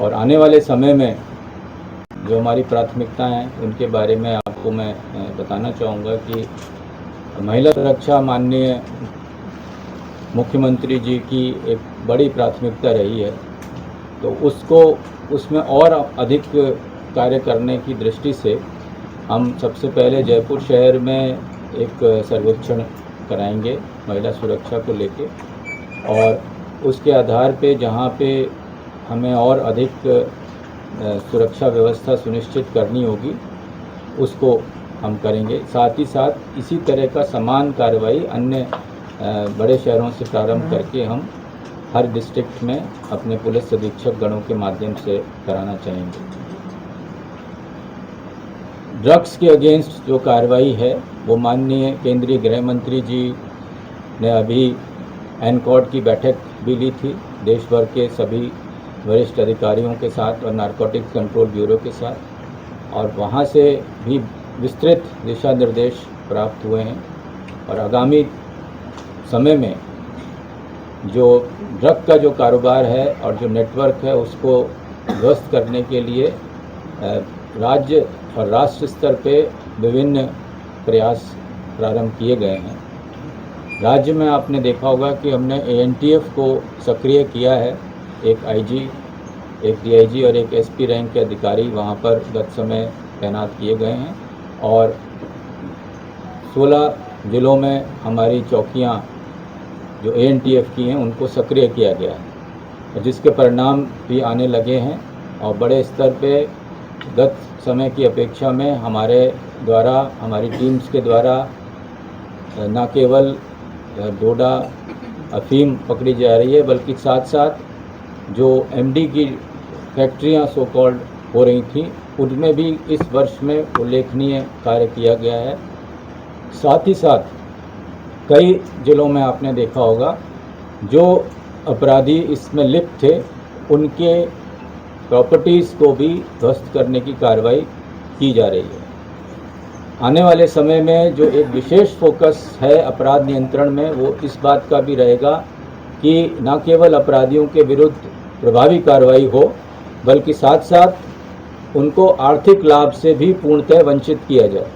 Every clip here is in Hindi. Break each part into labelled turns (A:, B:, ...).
A: और आने वाले समय में जो हमारी प्राथमिकताएं हैं उनके बारे में आपको मैं बताना चाहूँगा कि महिला सुरक्षा माननीय मुख्यमंत्री जी की एक बड़ी प्राथमिकता रही है, तो उसमें और अधिक कार्य करने की दृष्टि से हम सबसे पहले जयपुर शहर में एक सर्वेक्षण कराएंगे महिला सुरक्षा को लेके, और उसके आधार पे जहाँ पे हमें और अधिक सुरक्षा व्यवस्था सुनिश्चित करनी होगी उसको हम करेंगे। साथ ही साथ इसी तरह का समान कार्रवाई अन्य बड़े शहरों से प्रारंभ करके हम हर डिस्ट्रिक्ट में अपने पुलिस अधीक्षक गणों के माध्यम से कराना चाहेंगे। ड्रग्स के अगेंस्ट जो कार्रवाई है वो माननीय केंद्रीय गृह मंत्री जी ने अभी एनकॉर्ड की बैठक भी ली थी देश भर के सभी वरिष्ठ अधिकारियों के साथ और नारकोटिक्स कंट्रोल ब्यूरो के साथ, और वहाँ से भी विस्तृत दिशा निर्देश प्राप्त हुए हैं। और आगामी समय में जो ड्रग का जो कारोबार है और जो नेटवर्क है उसको ध्वस्त करने के लिए राज्य और राष्ट्र स्तर पे विभिन्न प्रयास प्रारंभ किए गए हैं। राज्य में आपने देखा होगा कि हमने ANTF को सक्रिय किया है। एक IG, एक DIG और एक SP रैंक के अधिकारी वहाँ पर गत समय तैनात किए गए हैं, और 16 जिलों में हमारी चौकियाँ जो ANTF की हैं उनको सक्रिय किया गया है, जिसके परिणाम भी आने लगे हैं। और बड़े स्तर पे गत समय की अपेक्षा में हमारे द्वारा, हमारी टीम्स के द्वारा न केवल डोडा अफीम पकड़ी जा रही है, बल्कि साथ साथ जो MD की फैक्ट्रियां सो कॉल्ड हो रही थी उनमें भी इस वर्ष में उल्लेखनीय कार्य किया गया है। साथ ही साथ कई जिलों में आपने देखा होगा जो अपराधी इसमें लिप्त थे उनके प्रॉपर्टीज़ को भी ध्वस्त करने की कार्रवाई की जा रही है। आने वाले समय में जो एक विशेष फोकस है अपराध नियंत्रण में वो इस बात का भी रहेगा कि न केवल अपराधियों के विरुद्ध प्रभावी कार्रवाई हो, बल्कि साथ साथ उनको आर्थिक लाभ से भी पूर्णतः वंचित किया जाए।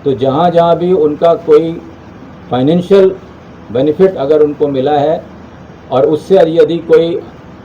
A: तो जहाँ जहाँ भी उनका कोई फाइनेंशियल बेनिफिट अगर उनको मिला है और उससे यदि कोई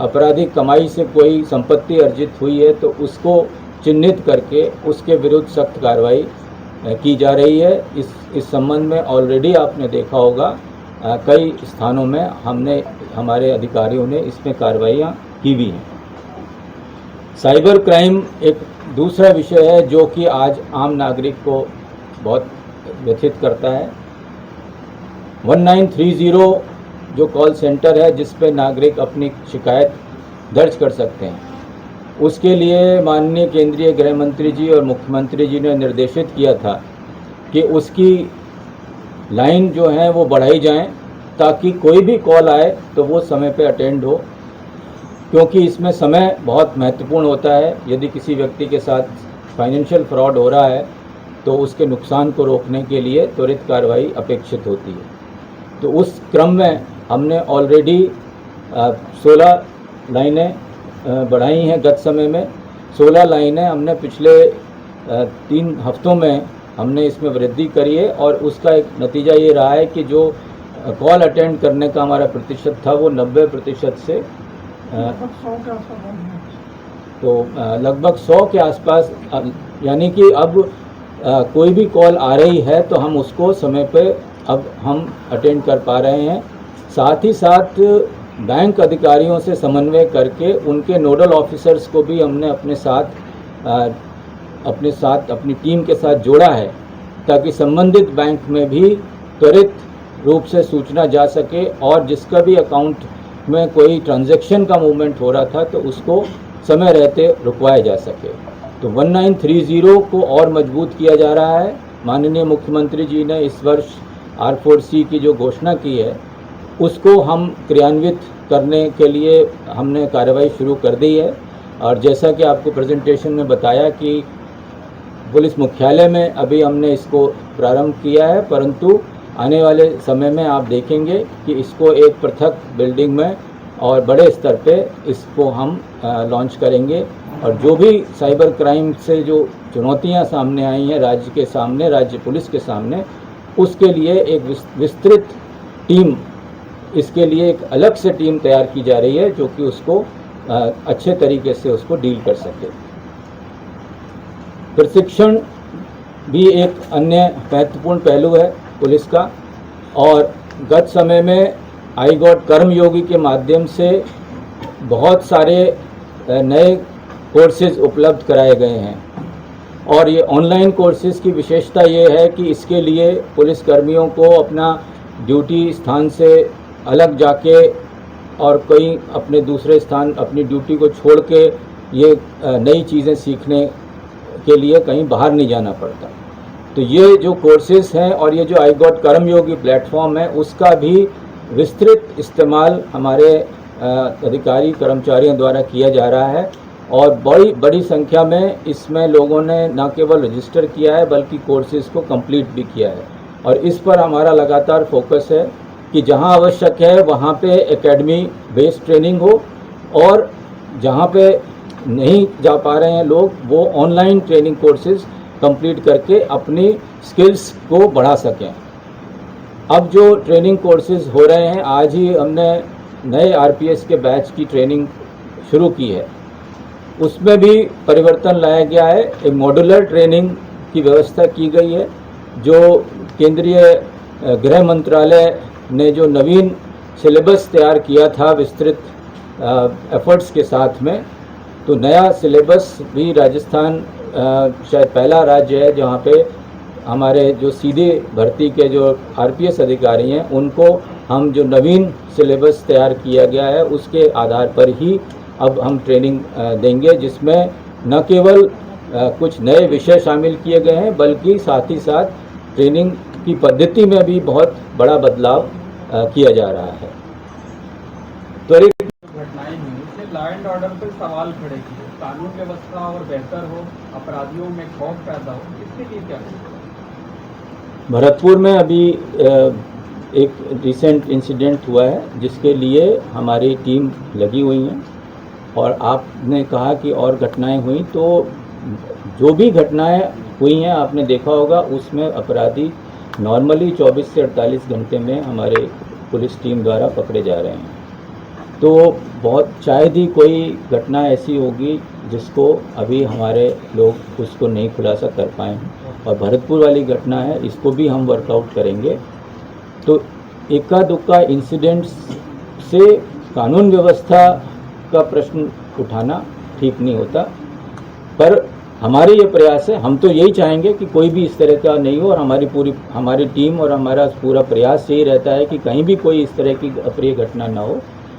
A: आपराधिक कमाई से कोई संपत्ति अर्जित हुई है तो उसको चिन्हित करके उसके विरुद्ध सख्त कार्रवाई की जा रही है। इस संबंध में ऑलरेडी आपने देखा होगा कई स्थानों में हमारे अधिकारियों ने इसमें कार्रवाइयाँ की भी हैं। साइबर क्राइम एक दूसरा विषय है जो कि आज आम नागरिक को बहुत व्यथित करता है। 1930 जो कॉल सेंटर है जिस पे नागरिक अपनी शिकायत दर्ज कर सकते हैं, उसके लिए माननीय केंद्रीय गृह मंत्री जी और मुख्यमंत्री जी ने निर्देशित किया था कि उसकी लाइन जो है वो बढ़ाई जाए ताकि कोई भी कॉल आए तो वो समय पे अटेंड हो, क्योंकि इसमें समय बहुत महत्वपूर्ण होता है। यदि किसी व्यक्ति के साथ फाइनेंशियल फ्रॉड हो रहा है तो उसके नुकसान को रोकने के लिए त्वरित कार्रवाई अपेक्षित होती है। तो उस क्रम में हमने ऑलरेडी 16 लाइनें बढ़ाई हैं। गत समय में 16 लाइनें हमने पिछले 3 हफ्तों में हमने इसमें वृद्धि करी है, और उसका एक नतीजा ये रहा है कि जो कॉल अटेंड करने का हमारा प्रतिशत था वो 90% से तो लगभग 100 के आसपास, यानी कि अब कोई भी कॉल आ रही है तो हम उसको समय पे अब हम अटेंड कर पा रहे हैं। साथ ही साथ बैंक अधिकारियों से समन्वय करके उनके नोडल ऑफिसर्स को भी हमने अपने साथ अपनी टीम के साथ जोड़ा है ताकि संबंधित बैंक में भी त्वरित रूप से सूचना जा सके, और जिसका भी अकाउंट में कोई ट्रांजैक्शन का मूवमेंट हो रहा था तो उसको समय रहते रुकवाया जा सके। तो 1930 को और मजबूत किया जा रहा है। माननीय मुख्यमंत्री जी ने इस वर्ष R4C की जो घोषणा की है उसको हम क्रियान्वित करने के लिए हमने कार्रवाई शुरू कर दी है। और जैसा कि आपको प्रेजेंटेशन में बताया कि पुलिस मुख्यालय में अभी हमने इसको प्रारंभ किया है, परंतु आने वाले समय में आप देखेंगे कि इसको एक पृथक बिल्डिंग में और बड़े स्तर पे इसको हम लॉन्च करेंगे। और जो भी साइबर क्राइम से जो चुनौतियां सामने आई हैं राज्य के सामने, राज्य पुलिस के सामने, उसके लिए एक विस्तृत टीम, इसके लिए एक अलग से टीम तैयार की जा रही है जो कि उसको अच्छे तरीके से उसको डील कर सके। प्रशिक्षण भी एक अन्य महत्वपूर्ण पहलू है पुलिस का, और गत समय में आई गॉट कर्मयोगी के माध्यम से बहुत सारे नए कोर्सेज उपलब्ध कराए गए हैं। और ये ऑनलाइन कोर्सेज की विशेषता ये है कि इसके लिए पुलिसकर्मियों को अपना ड्यूटी स्थान से अलग जाके और कहीं अपने दूसरे स्थान अपनी ड्यूटी को छोड़ के ये नई चीज़ें सीखने के लिए कहीं बाहर नहीं जाना पड़ता। तो ये जो कोर्सेज हैं और ये जो आई गॉट कर्मयोगी प्लेटफॉर्म है, उसका भी विस्तृत इस्तेमाल हमारे अधिकारी कर्मचारियों द्वारा किया जा रहा है। और बड़ी संख्या में इसमें लोगों ने न केवल रजिस्टर किया है बल्कि कोर्सेज को कंप्लीट भी किया है। और इस पर हमारा लगातार फोकस है कि जहां आवश्यक है वहां पे एकेडमी बेस्ड ट्रेनिंग हो, और जहां पे नहीं जा पा रहे हैं लोग, वो ऑनलाइन ट्रेनिंग कोर्सेज कंप्लीट करके अपनी स्किल्स को बढ़ा सकें। अब जो ट्रेनिंग कोर्सेज हो रहे हैं, आज ही हमने नए आरपीएस के बैच की ट्रेनिंग शुरू की है, उसमें भी परिवर्तन लाया गया है। एक मॉड्यूलर ट्रेनिंग की व्यवस्था की गई है। जो केंद्रीय गृह मंत्रालय ने जो नवीन सिलेबस तैयार किया था विस्तृत एफर्ट्स के साथ में, तो नया सिलेबस भी राजस्थान शायद पहला राज्य है जहाँ पे हमारे जो सीधे भर्ती के जो आरपीएस अधिकारी हैं उनको हम जो नवीन सिलेबस तैयार किया गया है उसके आधार पर ही अब हम ट्रेनिंग देंगे, जिसमें न केवल कुछ नए विषय शामिल किए गए हैं बल्कि साथ ही साथ ट्रेनिंग की पद्धति में भी बहुत बड़ा बदलाव किया जा रहा है। त्वरित
B: घटनाएं हुई इससे लॉ एंड ऑर्डर पर सवाल खड़े किए, कानून व्यवस्था और बेहतर हो, अपराधियों में खौफ पैदा हो, इसके लिए क्या करें?
A: भरतपुर में अभी एक रिसेंट इंसिडेंट हुआ है जिसके लिए हमारी टीम लगी हुई है। और आपने कहा कि और घटनाएं हुई, तो जो भी घटनाएं हुई हैं आपने देखा होगा उसमें अपराधी नॉर्मली 24 से 48 घंटे में हमारे पुलिस टीम द्वारा पकड़े जा रहे हैं। तो बहुत शायद ही कोई घटना ऐसी होगी जिसको अभी हमारे लोग उसको नहीं खुलासा कर पाए हैं। और भरतपुर वाली घटना है, इसको भी हम वर्कआउट करेंगे। तो इक्का दुक्का इंसिडेंट्स से कानून व्यवस्था का प्रश्न उठाना ठीक नहीं होता, पर हमारे ये प्रयास है, हम तो यही चाहेंगे कि कोई भी इस तरह का नहीं हो। और हमारी टीम और हमारा पूरा प्रयास यही रहता है कि कहीं भी कोई इस तरह की अप्रिय घटना ना हो।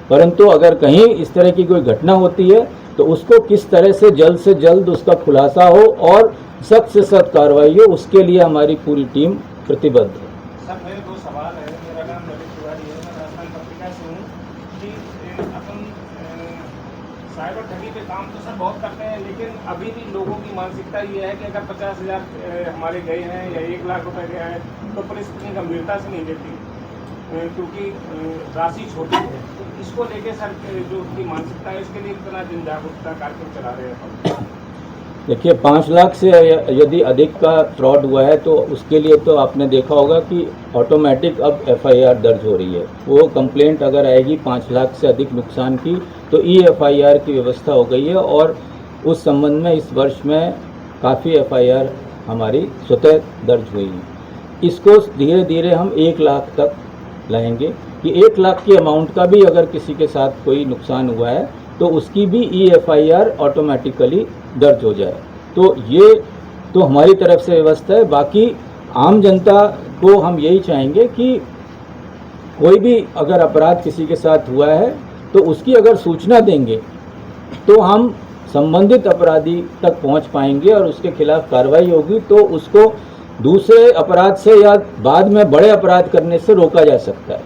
A: परंतु अगर कहीं इस तरह की कोई घटना होती है तो उसको किस तरह से जल्द उसका खुलासा हो और सख्त से सख्त कार्रवाई हो, उसके लिए हमारी पूरी टीम प्रतिबद्ध है।
C: सर, मेरे दो सवाल है। मेरा नाम रवि तिवारी है, मैं राजस्थान पत्रिका से हूँ कि अपन साइबर ठगी पे काम तो सर बहुत करते हैं, लेकिन अभी भी लोगों की मानसिकता ये है कि अगर 50,000 हमारे गए हैं या 1 लाख रुपए गया है तो पुलिस इतनी गंभीरता से नहीं लेती, क्योंकि राशि छोटी है। तो इसको लेके सर जो उनकी मानसिकता है, इसके लिए कितना जन जागरूकता कार्यक्रम चला रहे हैं?
A: देखिए, 5 लाख से यदि अधिक का फ्रॉड हुआ है तो उसके लिए तो आपने देखा होगा कि ऑटोमेटिक अब एफआईआर दर्ज हो रही है। वो कंप्लेंट अगर आएगी 5 लाख से अधिक नुकसान की तो एफआईआर की व्यवस्था हो गई है। और उस संबंध में इस वर्ष में काफ़ी एफआईआर हमारी स्वतः दर्ज हुई है। इसको धीरे धीरे हम 1 लाख तक लाएंगे कि 1 लाख की अमाउंट का भी अगर किसी के साथ कोई नुकसान हुआ है तो उसकी भी एफआईआर ऑटोमेटिकली दर्ज हो जाए। तो ये तो हमारी तरफ से व्यवस्था है। बाकी आम जनता को हम यही चाहेंगे कि कोई भी अगर अपराध किसी के साथ हुआ है तो उसकी अगर सूचना देंगे तो हम संबंधित अपराधी तक पहुंच पाएंगे और उसके खिलाफ कार्रवाई होगी, तो उसको दूसरे अपराध से या बाद में बड़े अपराध करने से रोका जा सकता है।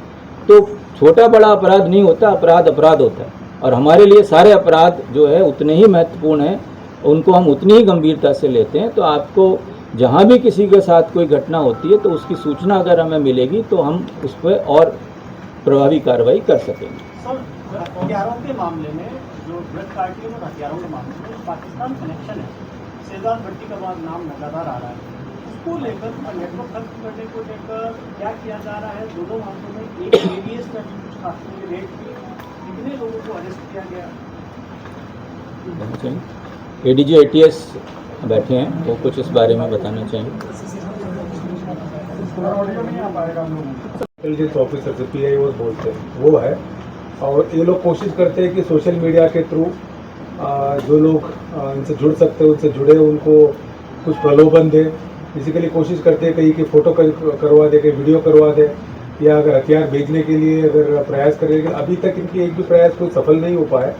A: तो छोटा बड़ा अपराध नहीं होता, अपराध अपराध होता है। और हमारे लिए सारे अपराध जो है उतने ही महत्वपूर्ण हैं, उनको हम उतनी ही गंभीरता से लेते हैं। तो आपको जहाँ भी किसी के साथ कोई घटना होती है तो उसकी सूचना अगर हमें मिलेगी तो हम उस पर और प्रभावी कार्रवाई कर सकेंगे।
D: हथियारों के मामले में जो ड्रग पार्टियों और हथियारों के मामले में पाकिस्तान कनेक्शन है, शहजाद भट्टी का नाम लगातार आ रहा है, उसको लेकर नेटवर्क खत्म करने को लेकर क्या किया जा रहा है? दोनों मामलों में एक एडीएस में खासकर रेड की, कितने लोगों को अरेस्ट किया गया?
A: एडीजी एटीएस बैठे हैं, वो कुछ इस बारे में बताना चाहेंगे।
E: इंटेलिजेंस ऑफिसर से PIO बोलते हैं, वो है। और ये लोग कोशिश करते हैं कि सोशल मीडिया के थ्रू जो लोग इनसे जुड़ सकते हैं उनसे जुड़े, उनको कुछ प्रलोभन दे। बेसिकली कोशिश करते हैं कहीं की फ़ोटो करवा दे, कहीं वीडियो करवा दे, या अगर हथियार भेजने के लिए अगर प्रयास करेंगे। अभी तक इनकी एक भी प्रयास कोई सफल नहीं हो पाया।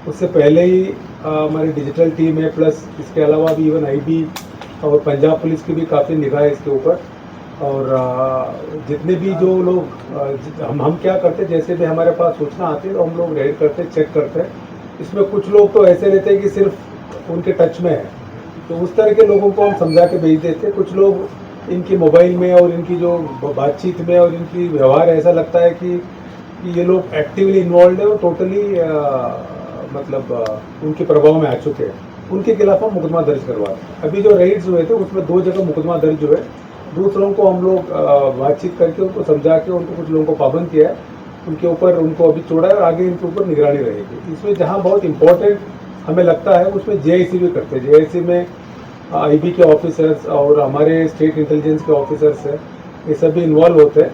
E: उससे पहले ही हमारी डिजिटल टीम है, प्लस इसके अलावा भी इवन IB और पंजाब पुलिस की भी काफ़ी निगाह है इसके ऊपर। और जितने भी जो लोग हम क्या करते हैं, जैसे भी हमारे पास सूचना आती है तो हम लोग रेड करते हैं, चेक करते हैं। इसमें कुछ लोग तो ऐसे रहते हैं कि सिर्फ उनके टच में है, तो उस तरह के लोगों को हम समझा के भेज देते हैं। कुछ लोग इनकी मोबाइल में और इनकी जो बातचीत में और इनकी व्यवहार ऐसा लगता है कि ये लोग एक्टिवली इन्वॉल्व है और टोटली उनके प्रभाव में आ चुके हैं। उनके खिलाफ हम मुकदमा दर्ज करवा रहे हैं। अभी जो रेड्स हुए थे उसमें 2 जगह मुकदमा दर्ज हुए। दूसरों को हम लोग बातचीत करके उनको समझा के उनको कुछ लोगों को पाबंद किया है, उनके ऊपर उनको अभी छोड़ा है और आगे इनके ऊपर निगरानी रहेगी। इसमें जहाँ बहुत इंपॉर्टेंट हमें लगता है उसमें JIC भी करते हैं। JIC में IB के ऑफिसर्स और हमारे स्टेट इंटेलिजेंस के ऑफिसर्स हैं, ये सभी इन्वॉल्व होते हैं।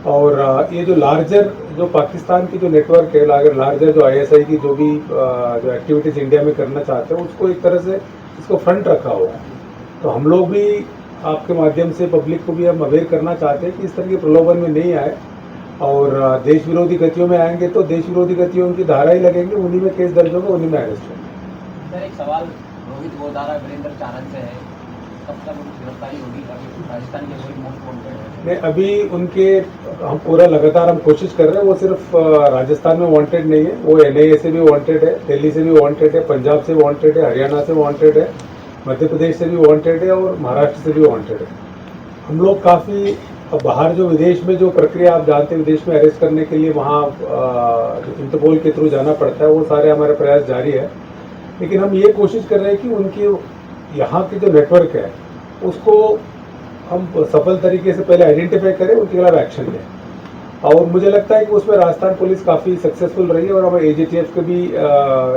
E: और ये जो लार्जर जो पाकिस्तान की जो नेटवर्क है, लार्जर जो ISI की जो भी जो एक्टिविटीज़ इंडिया में करना चाहते हैं, उसको एक तरह से इसको फ्रंट रखा हुआ है। तो हम लोग भी आपके माध्यम से पब्लिक को भी हम अवेयर करना चाहते हैं कि इस तरह के प्रलोभन में नहीं आए, और देश विरोधी गतियों में आएंगे तो देश विरोधी गतियों की धारा ही लगेंगे, उन्हीं में केस दर्ज होगा, उन्हीं में अरेस्ट होगा।
F: सर, एक सवाल रोहित गोदारा वीरेंद्र चारण से है, कब तक उनकी गिरफ्तारी होगी? अभी राजस्थान के कोई मोस्ट वांटेड है?
E: नहीं, अभी उनके हम पूरा लगातार हम कोशिश कर रहे हैं। वो सिर्फ राजस्थान में वांटेड नहीं है, वो NIA से भी वांटेड है, दिल्ली से भी वांटेड है, पंजाब से वांटेड है, हरियाणा से वांटेड है, मध्य प्रदेश से भी वांटेड है और महाराष्ट्र से भी वांटेड है। हम लोग काफ़ी बाहर जो विदेश में जो प्रक्रिया आप जानते हैं, विदेश में अरेस्ट करने के लिए वहाँ इंटरपोल के थ्रू जाना पड़ता है, वो सारे हमारे प्रयास जारी है। लेकिन हम ये कोशिश कर रहे हैं कि उनकी यहाँ की जो नेटवर्क है उसको हम सफल तरीके से पहले आइडेंटिफाई करें, उनके खिलाफ एक्शन लें। और मुझे लगता है कि उसमें राजस्थान पुलिस काफ़ी सक्सेसफुल रही है, और हमारे AGTF के भी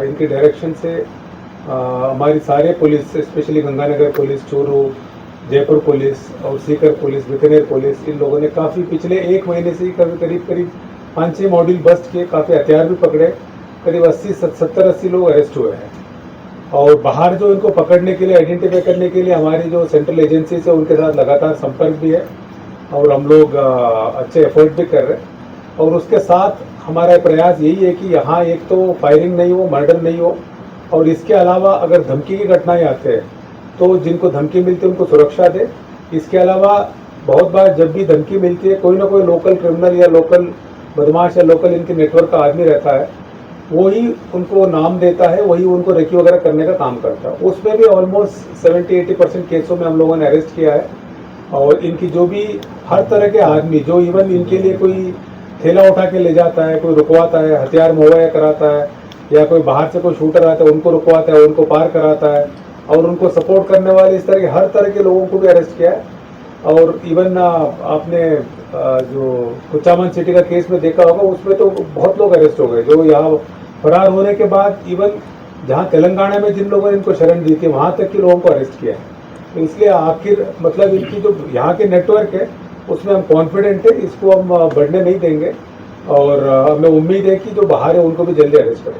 E: इनके डायरेक्शन से हमारी सारे police, specially Ganganagar police, Churu, Jaipur police और सीकर पुलिस, बीकानेर पुलिस, इन लोगों ने काफ़ी पिछले 1 महीने से ही करीब 5-6 मॉड्यूल बस्ट किए, काफ़ी हथियार भी पकड़े, करीब 70-80 लोग अरेस्ट हुए हैं। और बाहर जो इनको पकड़ने के लिए, आइडेंटिफाई करने के लिए हमारी जो सेंट्रल एजेंसी है उनके साथ लगातार संपर्क भी है, और हम लोग अच्छे एफर्ट भी कर रहे हैं। और उसके साथ हमारा प्रयास यही है कि यहाँ एक तो फायरिंग नहीं हो, मर्डर नहीं हो, और इसके अलावा अगर धमकी की घटनाएं आते हैं तो जिनको धमकी मिलती है उनको सुरक्षा दे। इसके अलावा बहुत बार जब भी धमकी मिलती है, कोई ना कोई लोकल क्रिमिनल या लोकल बदमाश या लोकल इनके नेटवर्क का आदमी रहता है, वही उनको नाम देता है, वही उनको रेकी वगैरह करने का काम करता है। उसमें भी ऑलमोस्ट 70-80% केसों में हम लोगों ने अरेस्ट किया है। और इनकी जो भी हर तरह के आदमी जो इवन इनके लिए कोई थैला उठा के ले जाता है, कोई रुकवाता है, हथियार मुहैया कराता है, या कोई बाहर से कोई शूटर आता है उनको रुकवाता है, उनको पार कराता है, और उनको सपोर्ट करने वाले इस तरह के हर तरह के लोगों को भी अरेस्ट किया है। और इवन आपने जो कुचामन सिटी का केस में देखा होगा, उसमें तो बहुत लोग अरेस्ट हो गए जो यहाँ फरार होने के बाद इवन जहाँ तेलंगाना में जिन लोगों ने इनको शरण दी थी वहाँ तक के लोगों को अरेस्ट किया है। तो इसलिए आखिर मतलब इनकी जो यहाँ के नेटवर्क है उसमें हम कॉन्फिडेंट है, इसको हम बढ़ने नहीं देंगे, और हमें उम्मीद है कि जो बाहर है उनको भी जल्दी अरेस्ट करें।